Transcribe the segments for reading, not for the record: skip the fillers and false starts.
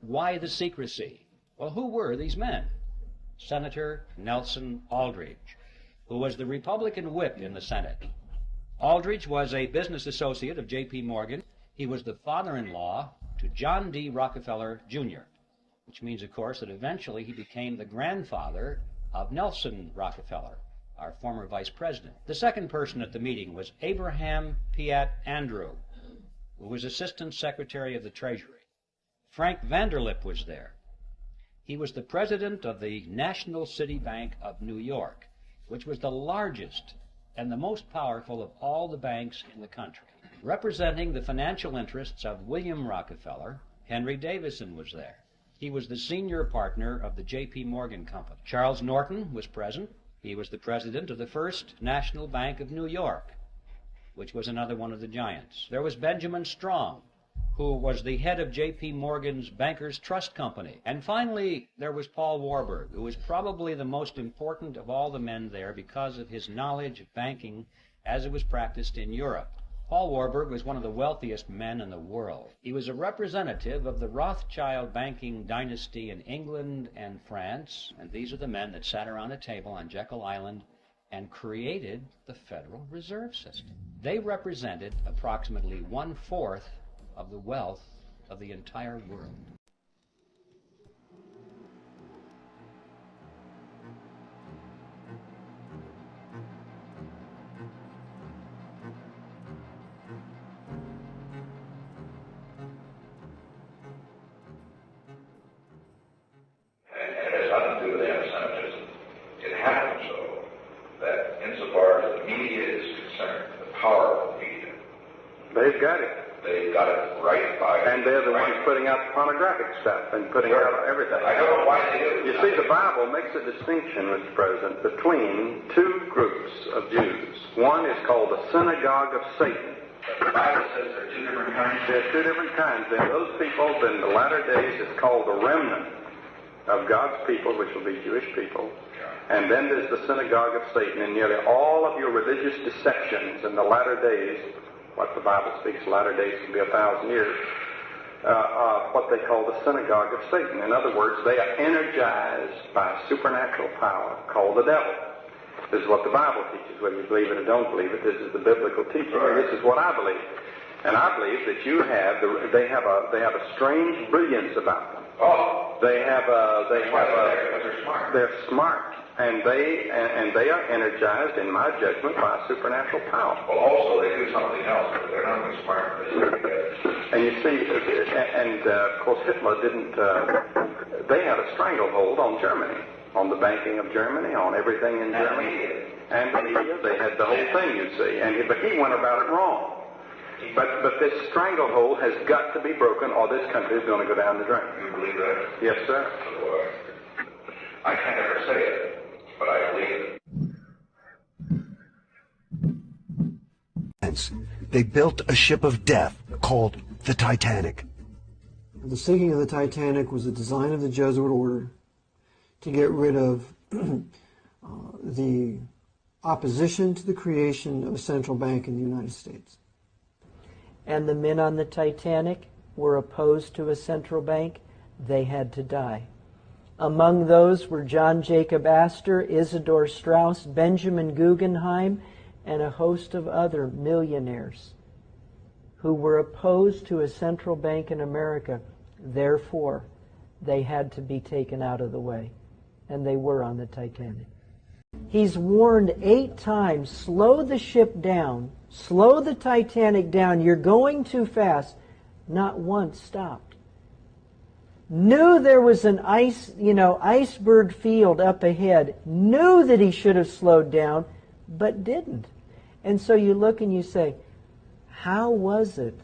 Why the secrecy? Well, who were these men? Senator Nelson Aldrich, who was the Republican whip in the Senate. Aldrich was a business associate of J.P. Morgan. He was the father-in-law to John D. Rockefeller, Jr., which means, of course, that eventually he became the grandfather of Nelson Rockefeller, our former vice president. The second person at the meeting was Abraham Piatt Andrew, who was Assistant Secretary of the Treasury. Frank Vanderlip was there. He was the president of the National City Bank of New York, which was the largest and the most powerful of all the banks in the country. Representing the financial interests of William Rockefeller, Henry Davison was there. He was the senior partner of the J.P. Morgan Company. Charles Norton was present. He was the president of the First National Bank of New York, which was another one of the giants. There was Benjamin Strong, who was the head of J.P. Morgan's Bankers Trust Company. And finally, there was Paul Warburg, who was probably the most important of all the men there because of his knowledge of banking as it was practiced in Europe. Paul Warburg was one of the wealthiest men in the world. He was a representative of the Rothschild banking dynasty in England and France, and these are the men that sat around a table on Jekyll Island and created the Federal Reserve System. They represented approximately 1/4 of the wealth of the entire world. They've got it. They've got it right by. And they're the ones putting out the pornographic stuff and putting out everything. I don't know why they do. You see, the Bible makes a distinction, Mr. President, between two groups of Jews. One is called the synagogue of Satan. The Bible says there are two different kinds. There are two different kinds. There are those people in the latter days is called the remnant of God's people, which will be Jewish people. And then there's the synagogue of Satan. And nearly all of your religious deceptions in the latter days, what the Bible speaks, latter days can be 1,000 years, what they call the synagogue of Satan. In other words, they are energized by a supernatural power called the devil. This is what the Bible teaches, whether you believe it or don't believe it. This is the biblical teaching, and this is what I believe. And I believe that they have a strange brilliance about them. Oh, they're smart. And they are energized, in my judgment, by a supernatural power. Well, also they do something else, but they're not only smart, they stick together. And you see, of course Hitler didn't, they had a stranglehold on Germany, on the banking of Germany, on everything in Germany. And the media, they had the whole thing, you see. But he went about it wrong. But this stranglehold has got to be broken, or this country is going to go down the drain. You believe that? Yes, sir. I can't ever say it, but I believe it. They built a ship of death called the Titanic. The sinking of the Titanic was a design of the Jesuit order to get rid of the opposition to the creation of a central bank in the United States. And the men on the Titanic were opposed to a central bank. They had to die. Among those were John Jacob Astor, Isidor Straus, Benjamin Guggenheim, and a host of other millionaires who were opposed to a central bank in America. Therefore, they had to be taken out of the way. And they were on the Titanic. He's warned 8 times, slow the ship down, slow the Titanic down, you're going too fast. Not once stopped. Knew there was an iceberg field up ahead, knew that he should have slowed down, but didn't. And so you look and you say, how was it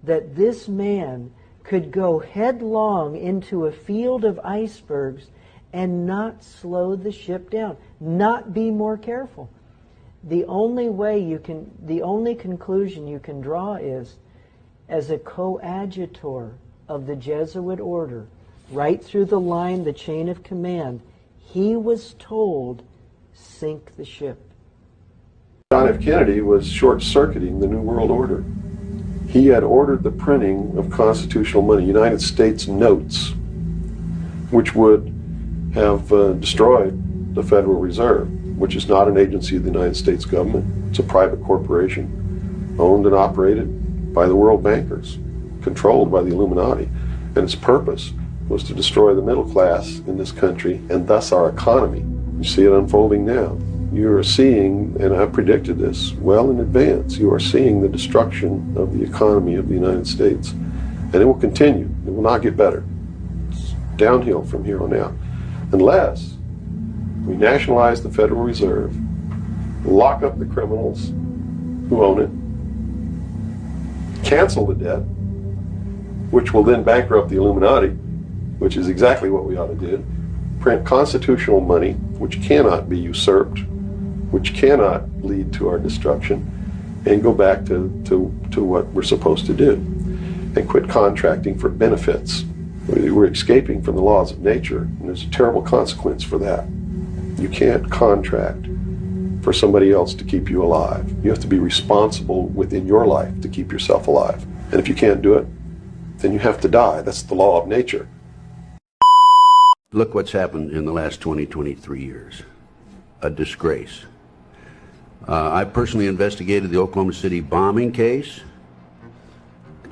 that this man could go headlong into a field of icebergs and not slow the ship down, not be more careful? The only conclusion you can draw is, as a coadjutor of the Jesuit order, right through the line, the chain of command, he was told, sink the ship. John F. Kennedy was short-circuiting the New World Order. He had ordered the printing of constitutional money, United States notes, which would have destroyed the Federal Reserve, which is not an agency of the United States government. It's a private corporation owned and operated by the world bankers, controlled by the Illuminati. And its purpose was to destroy the middle class in this country and thus our economy. You see it unfolding now. You are seeing, and I predicted this well in advance, you are seeing the destruction of the economy of the United States. And it will continue. It will not get better. It's downhill from here on out. Unless we nationalize the Federal Reserve, lock up the criminals who own it, cancel the debt, which will then bankrupt the Illuminati, which is exactly what we ought to do, print constitutional money, which cannot be usurped, which cannot lead to our destruction, and go back to what we're supposed to do, and quit contracting for benefits. We're escaping from the laws of nature, and there's a terrible consequence for that. You can't contract for somebody else to keep you alive. You have to be responsible within your life to keep yourself alive. And if you can't do it, then you have to die. That's the law of nature. Look what's happened in the last 23 years. A disgrace. I personally investigated the Oklahoma City bombing case.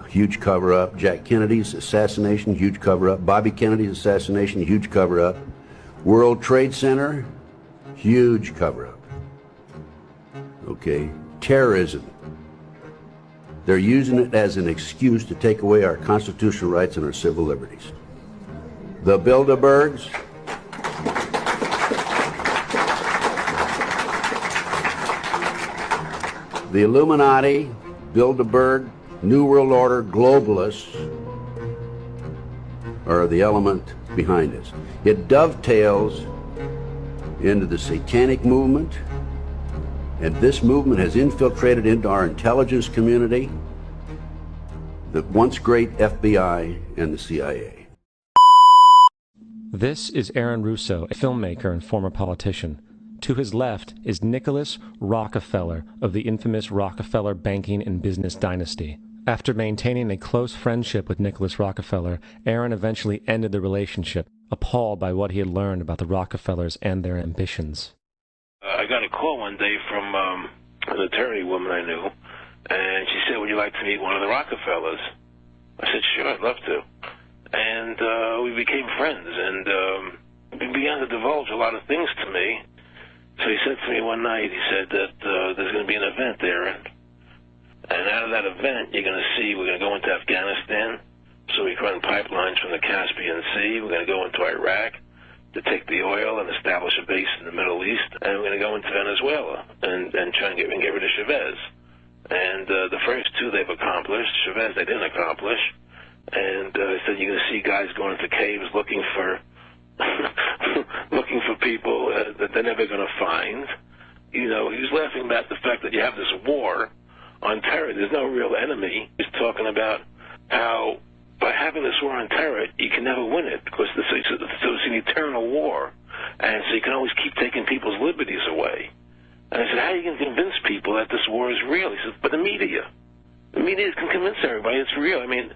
Huge cover-up. Jack Kennedy's assassination, huge cover-up. Bobby Kennedy's assassination, huge cover-up. World Trade Center, huge cover-up. Okay, terrorism. They're using it as an excuse to take away our constitutional rights and our civil liberties. The Bilderbergs, the Illuminati, Bilderberg, New World Order, globalists are the element behind this. It dovetails into the satanic movement, and this movement has infiltrated into our intelligence community, the once great FBI and the CIA. This is Aaron Russo, a filmmaker and former politician. To his left is Nicholas Rockefeller of the infamous Rockefeller banking and business dynasty. After maintaining a close friendship with Nicholas Rockefeller, Aaron eventually ended the relationship, appalled by what he had learned about the Rockefellers and their ambitions. I got a call one day from an attorney woman I knew, and she said, "Would you like to meet one of the Rockefellers?" I said, "Sure, I'd love to." And we became friends, and he began to divulge a lot of things to me. So he said to me one night, he said that there's going to be an event there, and out of that event, you're going to see we're going to go into Afghanistan, so we can run pipelines from the Caspian Sea. We're going to go into Iraq to take the oil and establish a base in the Middle East, and we're going to go into Venezuela and try and get rid of Chavez. And the first two they've accomplished. Chavez they didn't accomplish. And he said you're going to see guys going into caves looking for looking for people that they're never going to find. You know, he was laughing about the fact that you have this war on terror. There's no real enemy. He's talking about how by having this war on terror, you can never win it because it's an eternal war. And so you can always keep taking people's liberties away. And I said, how are you going to convince people that this war is real? He said, but the media. The media can convince everybody it's real. I mean,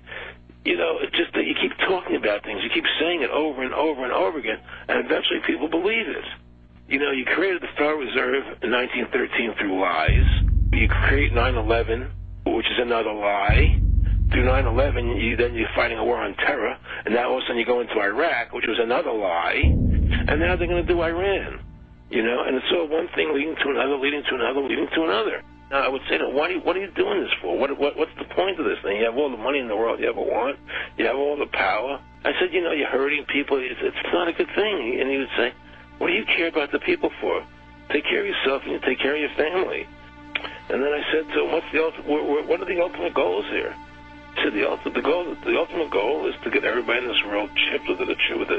you know, it's just that you keep talking about things. You keep saying it over and over and over again, and eventually people believe it. You know, you created the Federal Reserve in 1913 through lies. You create 9/11, which is another lie. Through 9/11, then you're fighting a war on terror, and now all of a sudden you go into Iraq, which was another lie, and now they're going to do Iran. You know, and it's all one thing leading to another, leading to another, leading to another. Now, I would say, what are you doing this for? What's the point of this thing? You have all the money in the world you ever want. You have all the power. I said, you know, you're hurting people. It's not a good thing. And he would say, what do you care about the people for? Take care of yourself and you take care of your family. And then I said to him, what are the ultimate goals here? He said, the ultimate goal is to get everybody in this world chipped with the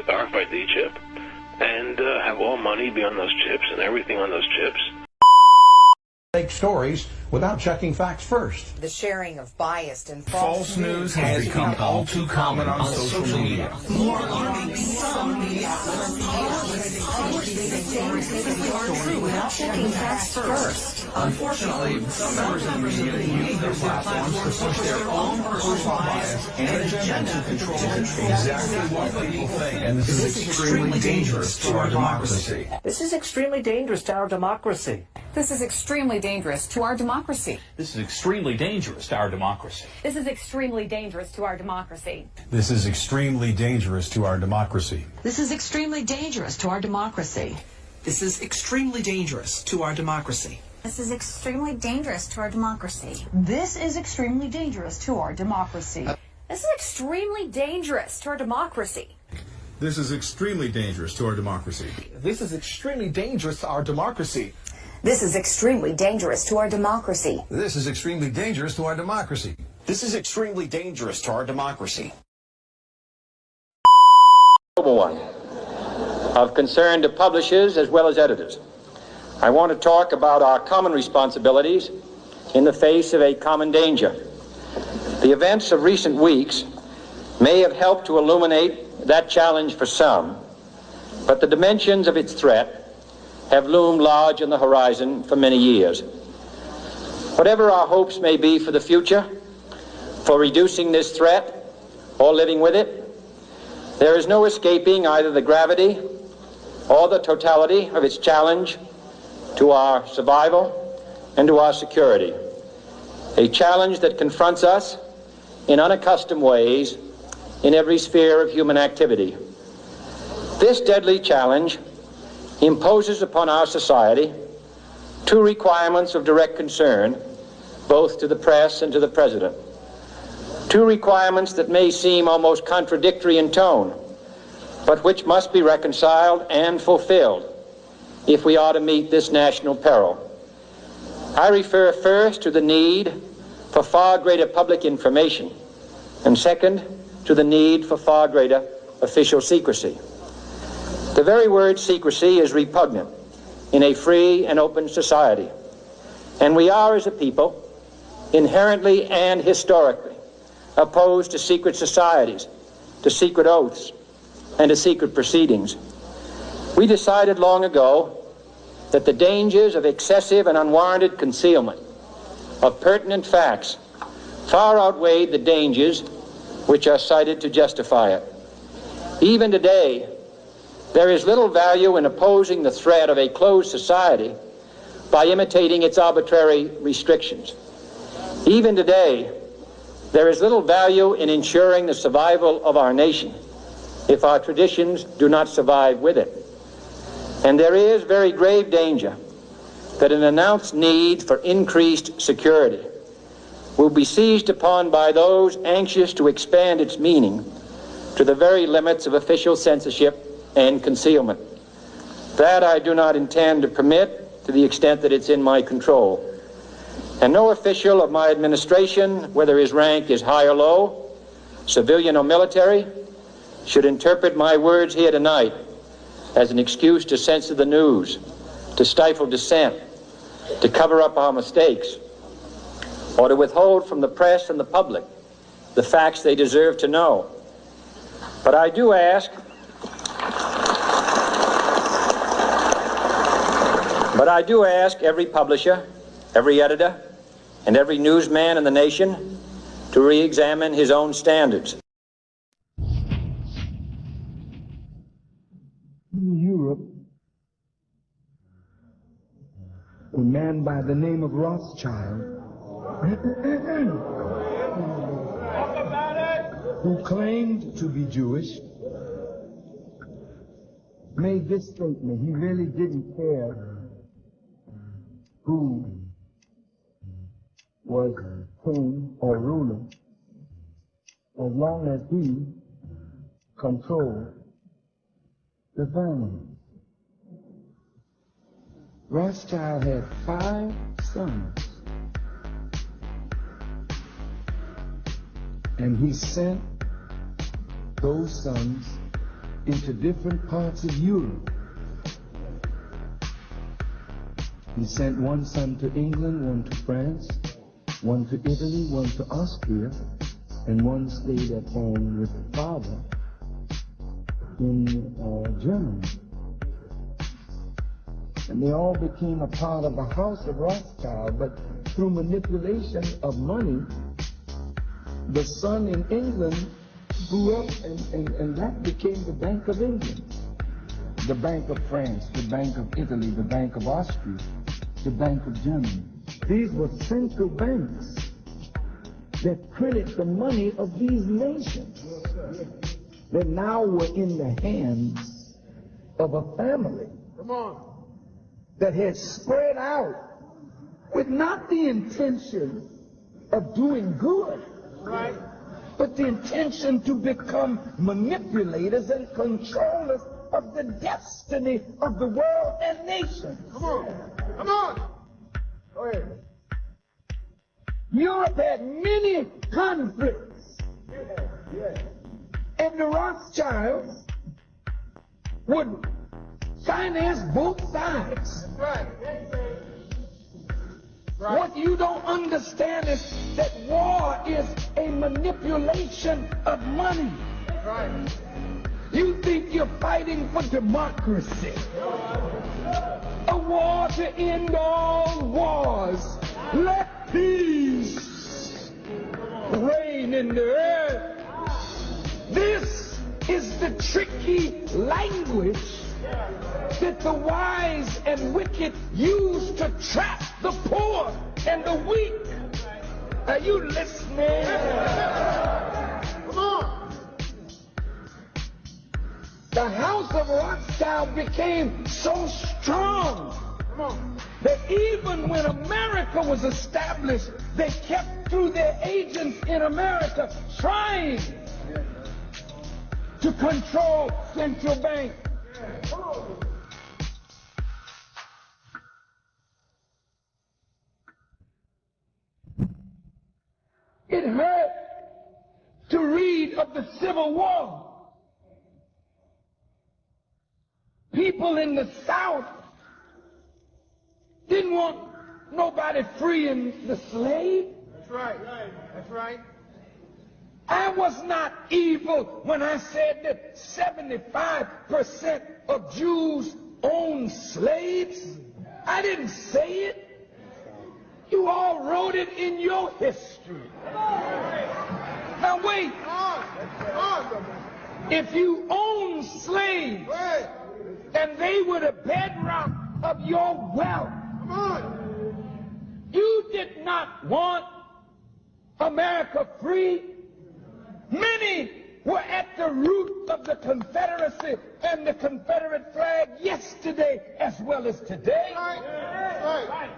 RFID chip and have all money be on those chips and everything on those chips. Fake stories without checking facts first. The sharing of biased and false news has become all too common on social media. More alarming, some media without checking facts first. Unfortunately, some members of the media use their platforms to push their own personal bias and agenda to control exactly what people think. And this is extremely dangerous to our democracy. This is extremely dangerous to our democracy. This is extremely dangerous to our democracy. This is extremely dangerous to our democracy. This is extremely dangerous to our democracy. This is extremely dangerous to our democracy. This is extremely dangerous to our democracy. This is extremely dangerous to our democracy. This is extremely dangerous to our democracy. This is extremely dangerous to our democracy. This is extremely dangerous to our democracy. This is extremely dangerous to our democracy. This is extremely dangerous to our democracy. This is extremely dangerous to our democracy. This is extremely dangerous to our democracy. This is extremely dangerous to our democracy. One of concern to publishers as well as editors. I want to talk about our common responsibilities in the face of a common danger. The events of recent weeks may have helped to illuminate that challenge for some, but the dimensions of its threat have loomed large on the horizon for many years. Whatever our hopes may be for the future, for reducing this threat or living with it, there is no escaping either the gravity or the totality of its challenge to our survival and to our security. A challenge that confronts us in unaccustomed ways in every sphere of human activity. This deadly challenge imposes upon our society two requirements of direct concern, both to the press and to the President. Two requirements that may seem almost contradictory in tone, but which must be reconciled and fulfilled if we are to meet this national peril. I refer first to the need for far greater public information, and second, to the need for far greater official secrecy. The very word secrecy is repugnant in a free and open society, and we are, as a people, inherently and historically opposed to secret societies, to secret oaths, and to secret proceedings. We decided long ago that the dangers of excessive and unwarranted concealment of pertinent facts far outweighed the dangers which are cited to justify it. Even today, there is little value in opposing the threat of a closed society by imitating its arbitrary restrictions. Even today, there is little value in ensuring the survival of our nation if our traditions do not survive with it. And there is very grave danger that an announced need for increased security will be seized upon by those anxious to expand its meaning to the very limits of official censorship and concealment. That I do not intend to permit to the extent that it's in my control. And no official of my administration, whether his rank is high or low, civilian or military, should interpret my words here tonight as an excuse to censor the news, to stifle dissent, to cover up our mistakes, or to withhold from the press and the public the facts they deserve to know. But I do ask every publisher, every editor, and every newsman in the nation to re-examine his own standards. In Europe, a man by the name of Rothschild, who claimed to be Jewish, made this statement. He really didn't care who was king or ruler, as long as he controlled the family. Rothschild had 5 sons, and he sent those sons into different parts of Europe. He sent one son to England, one to France, one to Italy, one to Austria, and one stayed at home with the father in Germany. and they all became a part of the House of Rothschild, but through manipulation of money, the son in England grew up, and that became the Bank of England, the Bank of France, the Bank of Italy, the Bank of Austria, the Bank of Germany. These were central banks that printed the money of these nations that now were in the hands of a family that had spread out with not the intention of doing good, but the intention to become manipulators and controllers of the destiny of the world and nations. Come on. Go ahead. Europe had many conflicts, and the Rothschilds would finance both sides. What you don't understand is that war is a manipulation of money. You think you're fighting for democracy. A war to end all wars. Let peace reign in the earth. This is the tricky language that the wise and wicked use to trap the poor and the weak. Are you listening? Come on. The House of Rothschild became so strong that even when America was established, they kept through their agents in America trying to control central bank. It hurt to read of the Civil War. People in the South didn't want nobody freeing the slave. That's right. That's right. I was not evil when I said that 75% of Jews own slaves. I didn't say it. You all wrote it in your history. Now wait. If you own slaves and they were the bedrock of your wealth, you did not want America free. Many were at the root of the Confederacy and the Confederate flag yesterday as well as today. Right.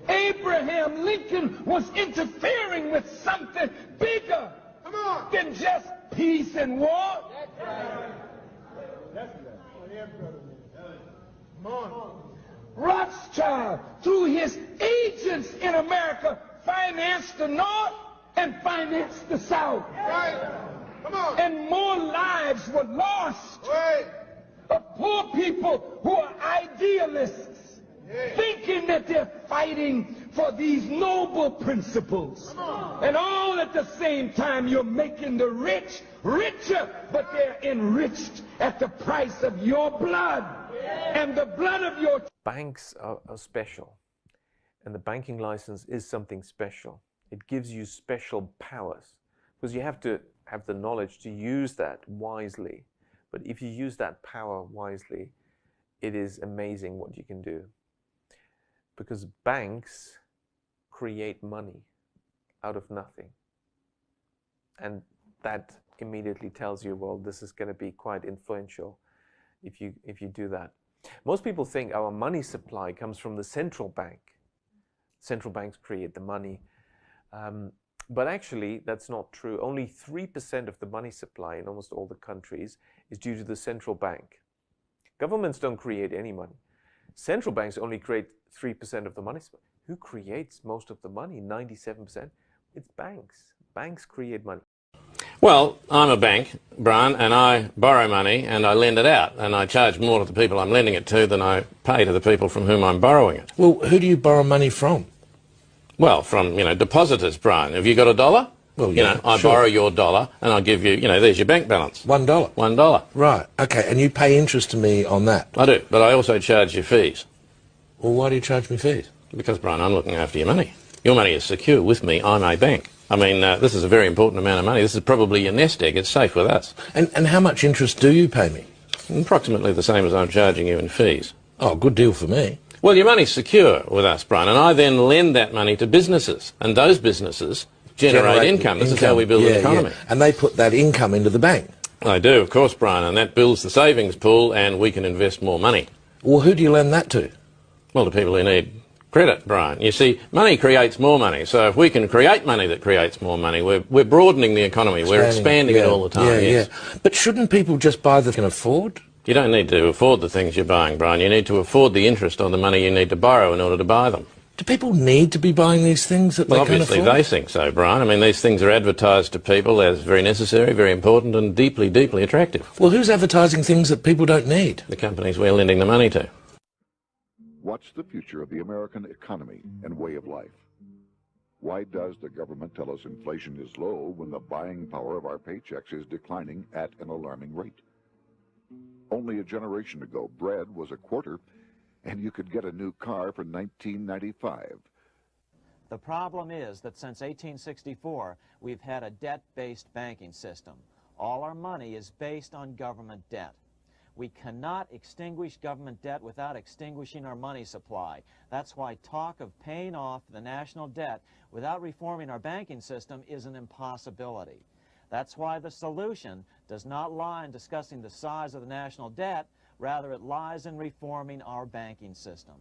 Abraham Lincoln was interfering with something bigger than just peace and war. Rothschild, through his agents in America, financed the North and financed the South. And more lives were lost of poor people who are idealists, thinking that they're fighting for these noble principles. And all at the same time, you're making the rich richer, but they're enriched at the price of your blood and the blood of your... Banks are special, and the banking license is something special. It gives you special powers, because you have to have the knowledge to use that wisely. But if you use that power wisely, it is amazing what you can do. Because banks create money out of nothing. And that immediately tells you, well, this is going to be quite influential if you do that. Most people think our money supply comes from the central bank. Central banks create the money. But actually, that's not true. Only 3% of the money supply in almost all the countries is due to the central bank. Governments don't create any money. Central banks only create 3% of the money supply. Who creates most of the money? 97%? It's banks. Banks create money. Well, I'm a bank, Brian, and I borrow money and I lend it out, and I charge more to the people I'm lending it to than I pay to the people from whom I'm borrowing it. Well, who do you borrow money from? Well, from, depositors, Brian. Have you got $1? Well, You know, I borrow your dollar and I give you, you know, there's your bank balance. $1. $1. Right, okay, and you pay interest to me on that? I do, but I also charge you fees. Well, why do you charge me fees? Because, Brian, I'm looking after your money. Your money is secure with me. I'm a bank. I mean, this is a very important amount of money. This is probably your nest egg. It's safe with us. And how much interest do you pay me? Approximately the same as I'm charging you in fees. Oh, good deal for me. Well, your money's secure with us, Brian, and I then lend that money to businesses, and those businesses generate income. This is how we build an economy. Yeah. And they put that income into the bank? They do, of course, Brian, and that builds the savings pool, and we can invest more money. Well, who do you lend that to? Well, to people who need credit, Brian. You see, money creates more money, so if we can create money that creates more money, we're broadening the economy, we're expanding it all the time. Yes. But shouldn't people just buy the can afford? You don't need to afford the things you're buying, Brian. You need to afford the interest on the money you need to borrow in order to buy them. Do people need to be buying these things that they can afford? Obviously they think so, Brian. I mean, these things are advertised to people as very necessary, very important, and deeply, deeply attractive. Well, who's advertising things that people don't need? The companies we're lending the money to. What's the future of the American economy and way of life? Why does the government tell us inflation is low when the buying power of our paychecks is declining at an alarming rate? Only a generation ago, bread was a quarter, and you could get a new car for $19.95. The problem is that since 1864, we've had a debt-based banking system. All our money is based on government debt. We cannot extinguish government debt without extinguishing our money supply. That's why talk of paying off the national debt without reforming our banking system is an impossibility. That's why the solution does not lie in discussing the size of the national debt, rather it lies in reforming our banking system.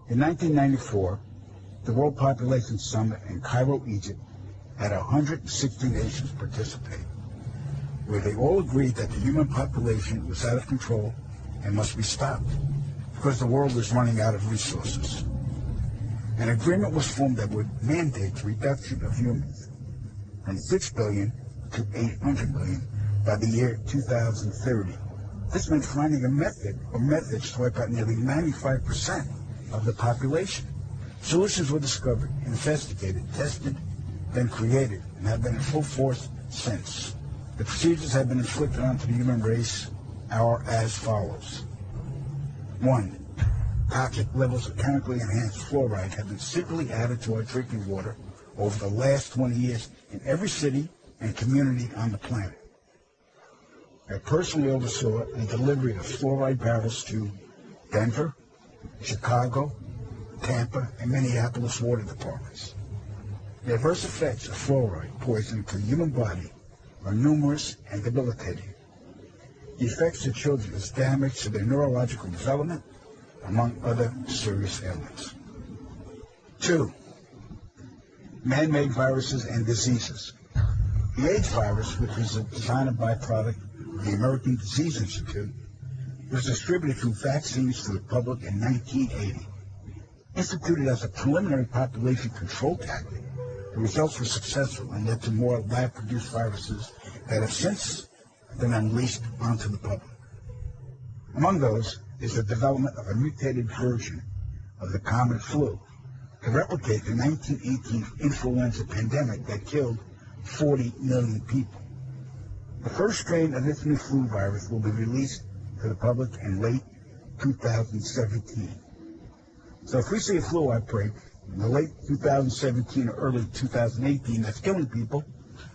In 1994, the World Population Summit in Cairo, Egypt, had 160 nations participate, where they all agreed that the human population was out of control and must be stopped because the world was running out of resources. An agreement was formed that would mandate the reduction of humans from 6 billion to 800 million by the year 2030. This meant finding a method or methods to wipe out nearly 95% of the population. Solutions were discovered, investigated, tested, then created, and have been in full force since. The procedures have been inflicted onto the human race are as follows. 1. Toxic levels of chemically enhanced fluoride have been secretly added to our drinking water over the last 20 years in every city and community on the planet. I personally oversaw the delivery of fluoride barrels to Denver, Chicago, Tampa, and Minneapolis water departments. The adverse effects of fluoride poisoning to the human body are numerous and debilitating. The effects to children is damage to their neurological development, among other serious ailments. 2. Man-made viruses and diseases. The AIDS virus, which was a designer byproduct of the American Disease Institute, was distributed through vaccines to the public in 1980. Instituted as a preliminary population control tactic, the results were successful and led to more lab-produced viruses that have since been unleashed onto the public. Among those is the development of a mutated version of the common flu to replicate the 1918 influenza pandemic that killed 40 million people. The first strain of this new flu virus will be released to the public in late 2017. So if we see a flu outbreak in the late 2017 or early 2018 that's killing people,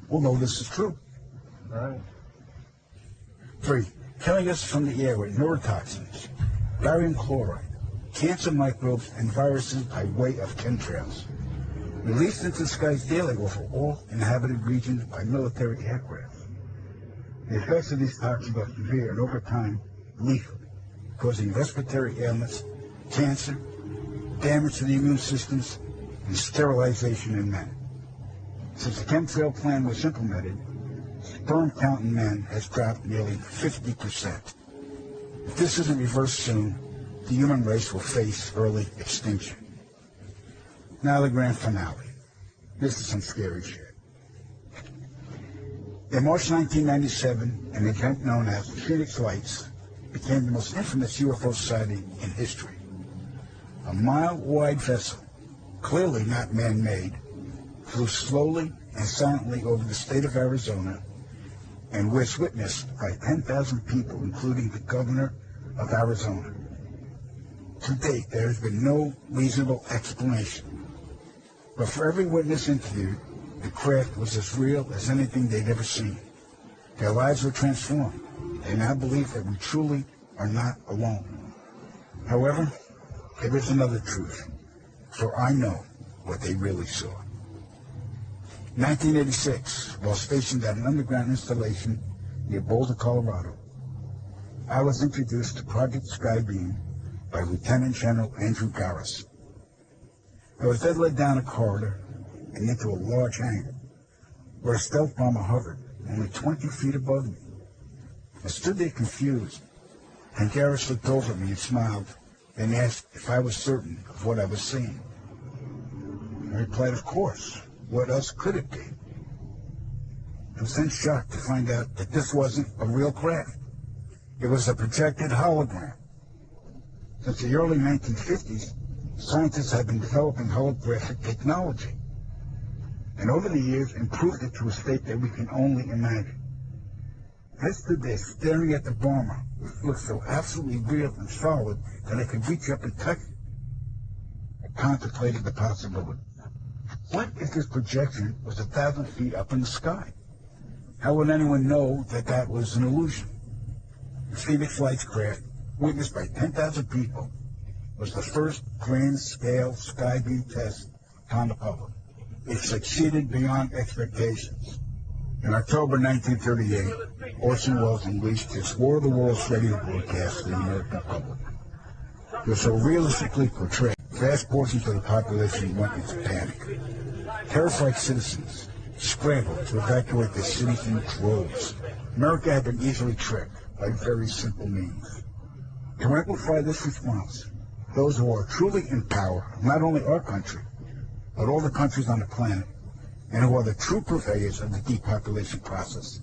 we'll know this is true. All right. 3. Killing us from the air with neurotoxins, barium chloride, cancer microbes, and viruses by way of chemtrails. Released into the skies daily over all inhabited regions by military aircraft. The effects of these toxins are severe and over time lethal, causing respiratory ailments, cancer, damage to the immune systems, and sterilization in men. Since the chemtrail plan was implemented, sperm count in men has dropped nearly 50%. If this isn't reversed soon, the human race will face early extinction. Now the grand finale. This is some scary shit. In March 1997, an event known as the Phoenix Lights became the most infamous UFO sighting in history. A mile-wide vessel, clearly not man-made, flew slowly and silently over the state of Arizona and was witnessed by 10,000 people, including the governor of Arizona. To date, there has been no reasonable explanation. But for every witness interviewed, the craft was as real as anything they'd ever seen. Their lives were transformed. They now believe that we truly are not alone. However, there is another truth, for I know what they really saw. 1986, while stationed at an underground installation near Boulder, Colorado, I was introduced to Project Skybeam by Lieutenant General Andrew Garris. I was then led down a corridor and into a large hangar where a stealth bomber hovered only 20 feet above me. I stood there confused, and Garris looked over at me and smiled, then asked if I was certain of what I was seeing. I replied, of course. What else could it be? I was then shocked to find out that this wasn't a real craft. It was a projected hologram. Since the early 1950s, scientists have been developing holographic technology, and over the years improved it to a state that we can only imagine. I stood there staring at the bomber, which looked so absolutely real and solid that I could reach up and touch it. I contemplated the possibility. What if this projection was 1,000 feet up in the sky? How would anyone know that that was an illusion? The Phoenix Lights craft, witnessed by 10,000 people, was the first grand-scale skybeam test on the public. It succeeded beyond expectations. In October 1938, Orson Welles unleashed his War of the Worlds radio broadcast to the American public. It was so realistically portrayed, vast portions of the population went into panic. Terrified citizens scrambled to evacuate their cities in droves. America had been easily tricked by very simple means. To amplify this response, those who are truly in power, not only our country, but all the countries on the planet, and who are the true purveyors of the depopulation process,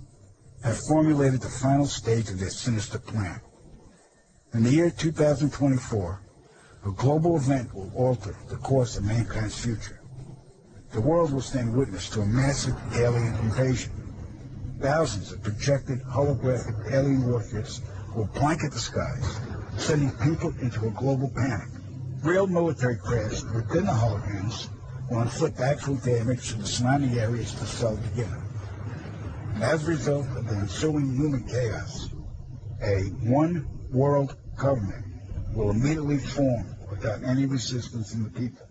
have formulated the final stage of their sinister plan. In the year 2024, a global event will alter the course of mankind's future. The world will stand witness to a massive alien invasion. Thousands of projected holographic alien warships will blanket the skies, sending people into a global panic. Real military crafts within the holograms will inflict actual damage to the surrounding areas the cell begin. And as a result of the ensuing human chaos, a one-world government will immediately form without any resistance in the people.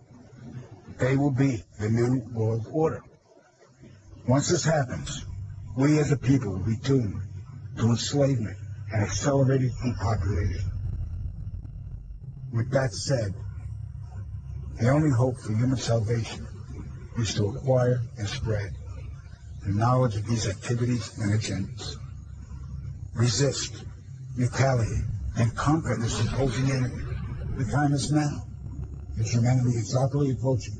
They will be the new world order. Once this happens, we as a people will be doomed to enslavement and accelerated depopulation. With that said, the only hope for human salvation is to acquire and spread the knowledge of these activities and agendas. Resist, retaliate, and conquer this opposing enemy. The time is now, as humanity is rapidly approaching.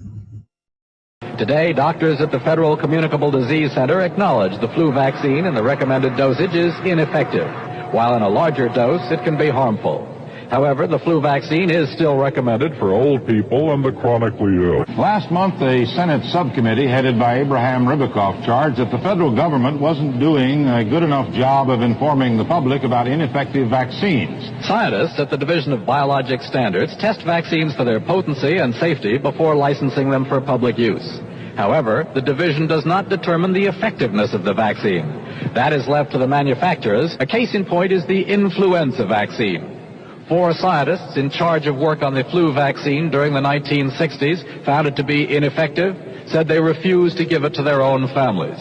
Today, doctors at the Federal Communicable Disease Center acknowledge the flu vaccine in the recommended dosage is ineffective, while in a larger dose it can be harmful. However, the flu vaccine is still recommended for old people and the chronically ill. Last month, a Senate subcommittee headed by Abraham Ribicoff charged that the federal government wasn't doing a good enough job of informing the public about ineffective vaccines. Scientists at the Division of Biologic Standards test vaccines for their potency and safety before licensing them for public use. However, the division does not determine the effectiveness of the vaccine. That is left to the manufacturers. A case in point is the influenza vaccine. 4 scientists in charge of work on the flu vaccine during the 1960s found it to be ineffective, said they refused to give it to their own families.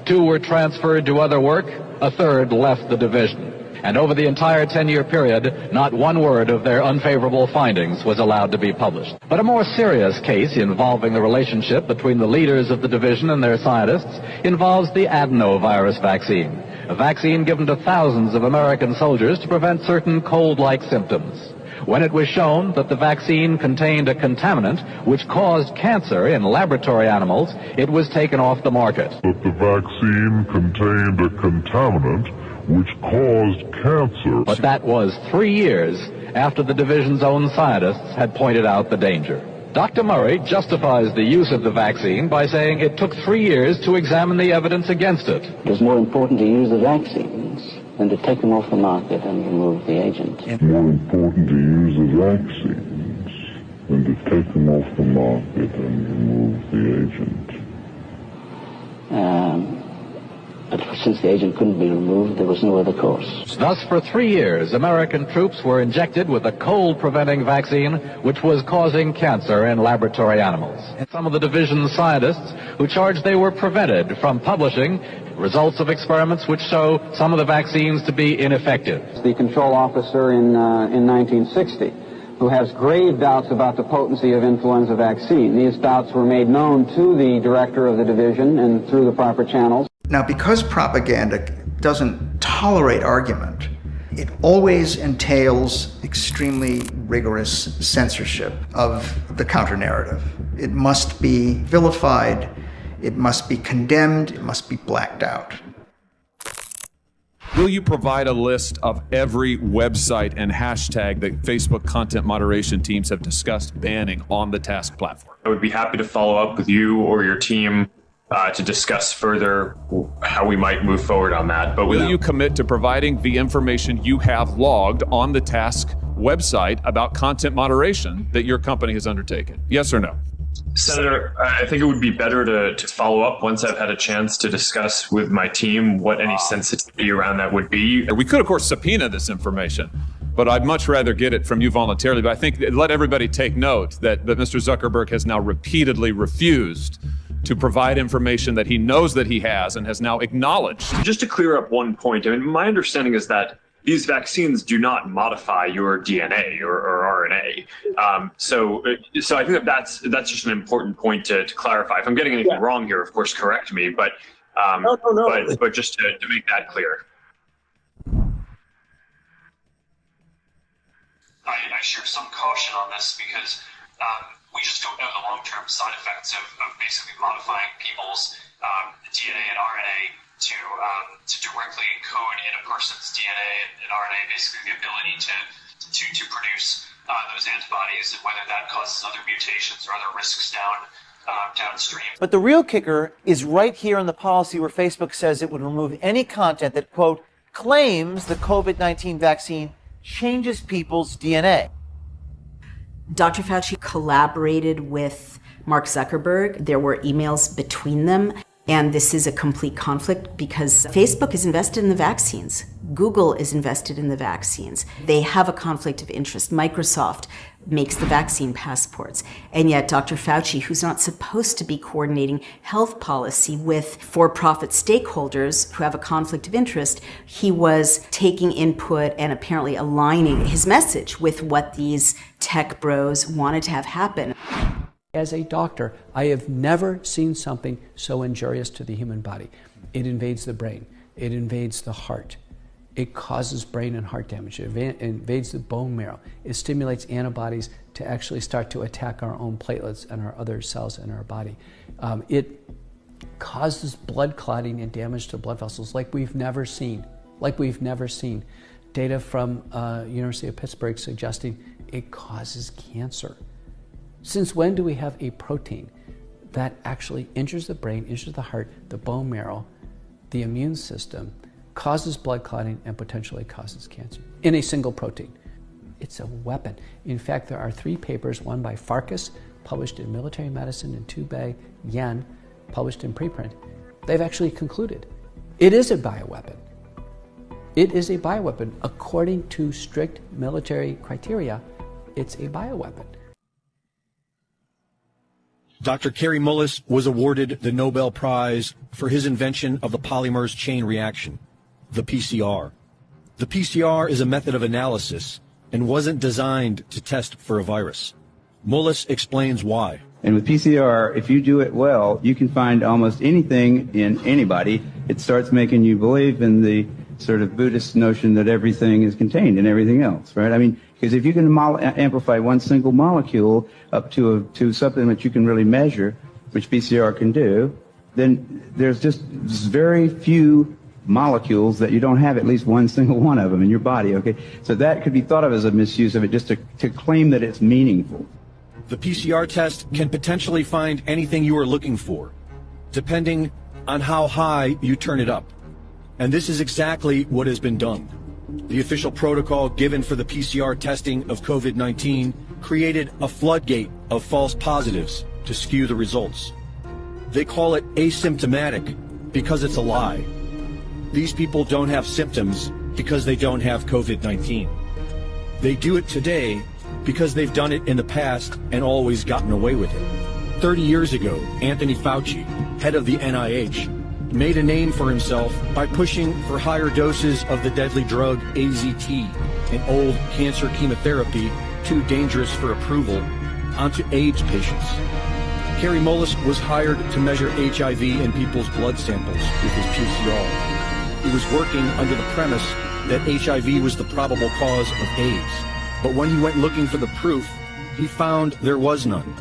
2 were transferred to other work, a third left the division. And over the entire 10-year period, not one word of their unfavorable findings was allowed to be published. But a more serious case involving the relationship between the leaders of the division and their scientists involves the adenovirus vaccine, a vaccine given to thousands of American soldiers to prevent certain cold-like symptoms. When it was shown that the vaccine contained a contaminant which caused cancer in laboratory animals, it was taken off the market. That the vaccine contained a contaminant which caused cancer. But that was 3 years after the division's own scientists had pointed out the danger. Dr. Murray justifies the use of the vaccine by saying it took 3 years to examine the evidence against it. It was more important to use the vaccines than to take them off the market and remove the agent. It's more important to use the vaccines than to take them off the market and remove the agent. But since the agent couldn't be removed, there was no other course. Thus, for 3 years, American troops were injected with a cold-preventing vaccine which was causing cancer in laboratory animals. Some of the division's scientists who charged they were prevented from publishing results of experiments which show some of the vaccines to be ineffective. The control officer in 1960 who has grave doubts about the potency of influenza vaccine. These doubts were made known to the director of the division and through the proper channels. Now, because propaganda doesn't tolerate argument, it always entails extremely rigorous censorship of the counter-narrative. It must be vilified, it must be condemned, it must be blacked out. Will you provide a list of every website and hashtag that Facebook content moderation teams have discussed banning on the Task platform? I would be happy to follow up with you or your team to discuss further how we might move forward on that. But will you commit to providing the information you have logged on the Task website about content moderation that your company has undertaken? Yes or no? Senator, I think it would be better to follow up once I've had a chance to discuss with my team what any sensitivity around that would be. We could, of course, subpoena this information, but I'd much rather get it from you voluntarily. But I think let everybody take note that Mr. Zuckerberg has now repeatedly refused to provide information that he knows that he has and has now acknowledged. Just to clear up one point, I mean, my understanding is that these vaccines do not modify your DNA or RNA. So I think that's just an important point to clarify. If I'm getting anything wrong here, of course, correct me. But no. But just to make that clear. I share some caution on this because we just don't know the long-term side effects of basically modifying people's DNA and RNA to directly encode in a person's DNA and RNA, basically the ability to produce those antibodies, and whether that causes other mutations or other risks downstream. But the real kicker is right here in the policy where Facebook says it would remove any content that, quote, claims the COVID-19 vaccine changes people's DNA. Dr. Fauci collaborated with Mark Zuckerberg. There were emails between them. And this is a complete conflict because Facebook is invested in the vaccines. Google is invested in the vaccines. They have a conflict of interest. Microsoft makes the vaccine passports. And yet Dr. Fauci, who's not supposed to be coordinating health policy with for-profit stakeholders who have a conflict of interest, he was taking input and apparently aligning his message with what these tech bros wanted to have happen. As a doctor, I have never seen something so injurious to the human body. It invades the brain. It invades the heart. It causes brain and heart damage. It invades the bone marrow. It stimulates antibodies to actually start to attack our own platelets and our other cells in our body. It causes blood clotting and damage to blood vessels like we've never seen. Data from University of Pittsburgh suggesting it causes cancer. Since when do we have a protein that actually injures the brain, injures the heart, the bone marrow, the immune system, causes blood clotting, and potentially causes cancer in a single protein? It's a weapon. In fact, there are 3 papers, one by Farkas, published in Military Medicine, and 2 by Yen, published in preprint. They've actually concluded it is a bioweapon. It is a bioweapon. According to strict military criteria, it's a bioweapon. Dr. Kary Mullis was awarded the Nobel Prize for his invention of the polymerase chain reaction, the PCR. The PCR is a method of analysis and wasn't designed to test for a virus. Mullis explains why. And with PCR, if you do it well, you can find almost anything in anybody. It starts making you believe in the sort of Buddhist notion that everything is contained in everything else, right? I mean, because if you can amplify one single molecule up to something that you can really measure, which PCR can do, then there's just very few molecules that you don't have at least one single one of them in your body, okay? So that could be thought of as a misuse of it, just to claim that it's meaningful. The PCR test can potentially find anything you are looking for, depending on how high you turn it up. And this is exactly what has been done. The official protocol given for the PCR testing of COVID-19 created a floodgate of false positives to skew the results. They call it asymptomatic because it's a lie. These people don't have symptoms because they don't have COVID-19. They do it today because they've done it in the past and always gotten away with it. 30 years ago, Anthony Fauci, head of the NIH, made a name for himself by pushing for higher doses of the deadly drug AZT, an old cancer chemotherapy too dangerous for approval, onto AIDS patients. Kary Mullis was hired to measure HIV in people's blood samples with his PCR. He was working under the premise that HIV was the probable cause of AIDS. But when he went looking for the proof, he found there was none.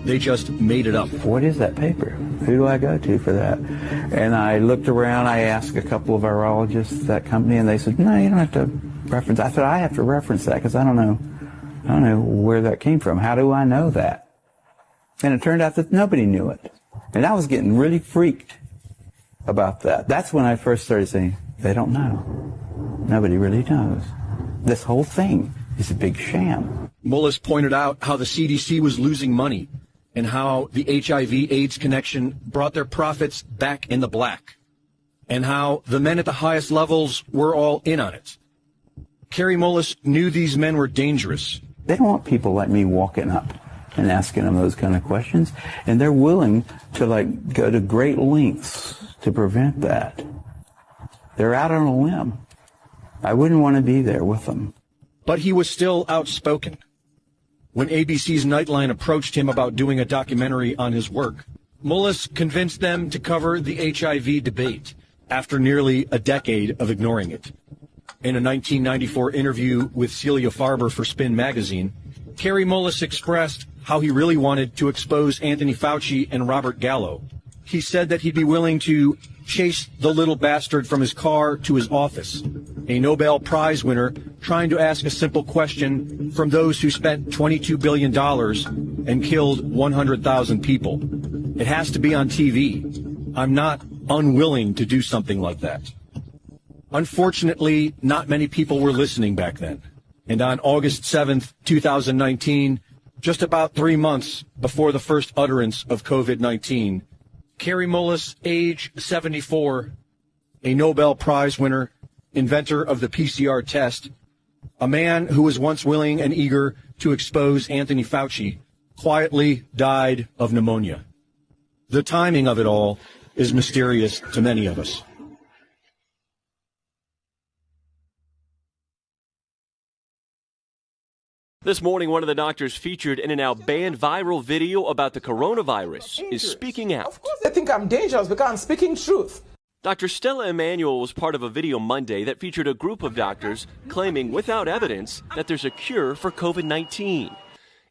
They just made it up. What is that paper? Who do I go to for that? And I looked around, I asked a couple of virologists at that company, and they said, no, you don't have to reference. I said, I have to reference that because I don't know where that came from. How do I know that? And it turned out that nobody knew it. And I was getting really freaked about that. That's when I first started saying, they don't know. Nobody really knows. This whole thing is a big sham. Mullis pointed out how the CDC was losing money and how the HIV-AIDS connection brought their profits back in the black, and how the men at the highest levels were all in on it. Kary Mullis knew these men were dangerous. They don't want people like me walking up and asking them those kind of questions, and they're willing to go to great lengths to prevent that. They're out on a limb. I wouldn't want to be there with them. But he was still outspoken. When ABC's Nightline approached him about doing a documentary on his work, Mullis convinced them to cover the HIV debate after nearly a decade of ignoring it. In a 1994 interview with Celia Farber for Spin magazine, Kary Mullis expressed how he really wanted to expose Anthony Fauci and Robert Gallo. He said that he'd be willing to chase the little bastard from his car to his office, a Nobel Prize winner trying to ask a simple question from those who spent $22 billion and killed 100,000 people. It has to be on TV. I'm not unwilling to do something like that. Unfortunately, not many people were listening back then. And on August 7th, 2019, just about 3 months before the first utterance of COVID-19, Kary Mullis, age 74, a Nobel Prize winner, inventor of the PCR test, a man who was once willing and eager to expose Anthony Fauci, quietly died of pneumonia. The timing of it all is mysterious to many of us. This morning, one of the doctors featured in a now banned viral video about the coronavirus is speaking out. Of course they think I'm dangerous because I'm speaking truth. Dr. Stella Emanuel was part of a video Monday that featured a group of doctors claiming without evidence that there's a cure for COVID-19.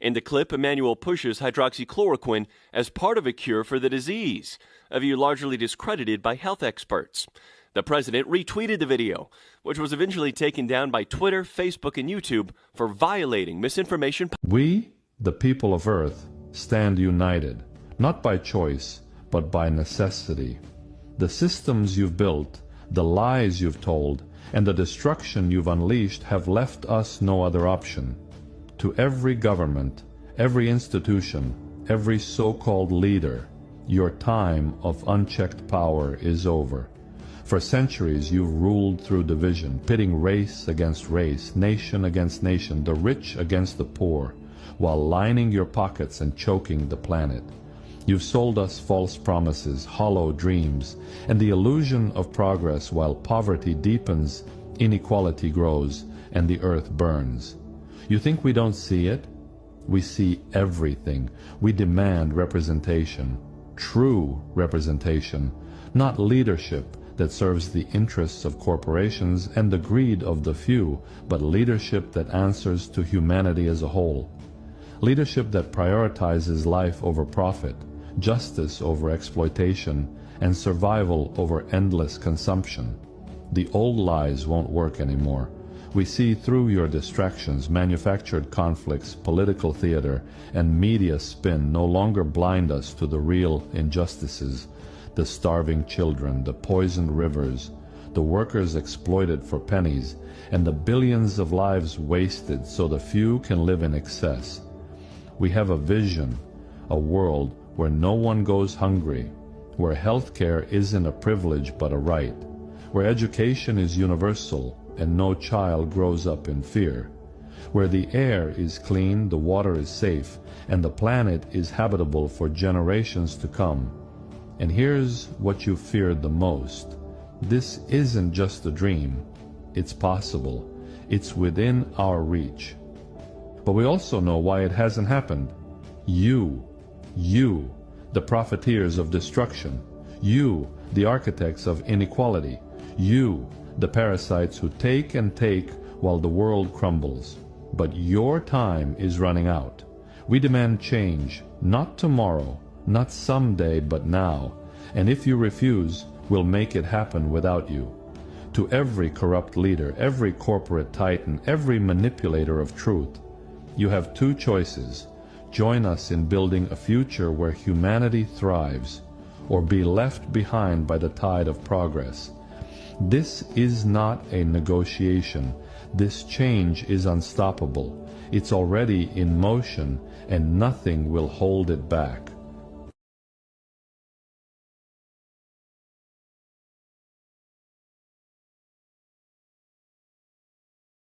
In the clip, Emanuel pushes hydroxychloroquine as part of a cure for the disease, a view largely discredited by health experts. The president retweeted the video, which was eventually taken down by Twitter, Facebook, and YouTube for violating misinformation. We, the people of Earth, stand united, not by choice, but by necessity. The systems you've built, the lies you've told, and the destruction you've unleashed have left us no other option. To every government, every institution, every so-called leader, your time of unchecked power is over. For centuries you've ruled through division, pitting race against race, nation against nation, the rich against the poor, while lining your pockets and choking the planet. You've sold us false promises, hollow dreams, and the illusion of progress while poverty deepens, inequality grows, and the earth burns. You think we don't see it? We see everything. We demand representation, true representation, not leadership that serves the interests of corporations and the greed of the few, but leadership that answers to humanity as a whole. Leadership that prioritizes life over profit, justice over exploitation, and survival over endless consumption. The old lies won't work anymore. We see through your distractions, manufactured conflicts, political theater, and media spin no longer blind us to the real injustices, the starving children, the poisoned rivers, the workers exploited for pennies, and the billions of lives wasted so the few can live in excess. We have a vision, a world where no one goes hungry, where health care isn't a privilege but a right, where education is universal and no child grows up in fear, where the air is clean, the water is safe, and the planet is habitable for generations to come. And here's what you feared the most. This isn't just a dream. It's possible. It's within our reach. But we also know why it hasn't happened. You, the profiteers of destruction. You, the architects of inequality. You, the parasites who take and take while the world crumbles. But your time is running out. We demand change, not tomorrow, not someday, but now. And if you refuse, we'll make it happen without you. To every corrupt leader, every corporate titan, every manipulator of truth, you have two choices. Join us in building a future where humanity thrives, or be left behind by the tide of progress. This is not a negotiation. This change is unstoppable. It's already in motion, and nothing will hold it back.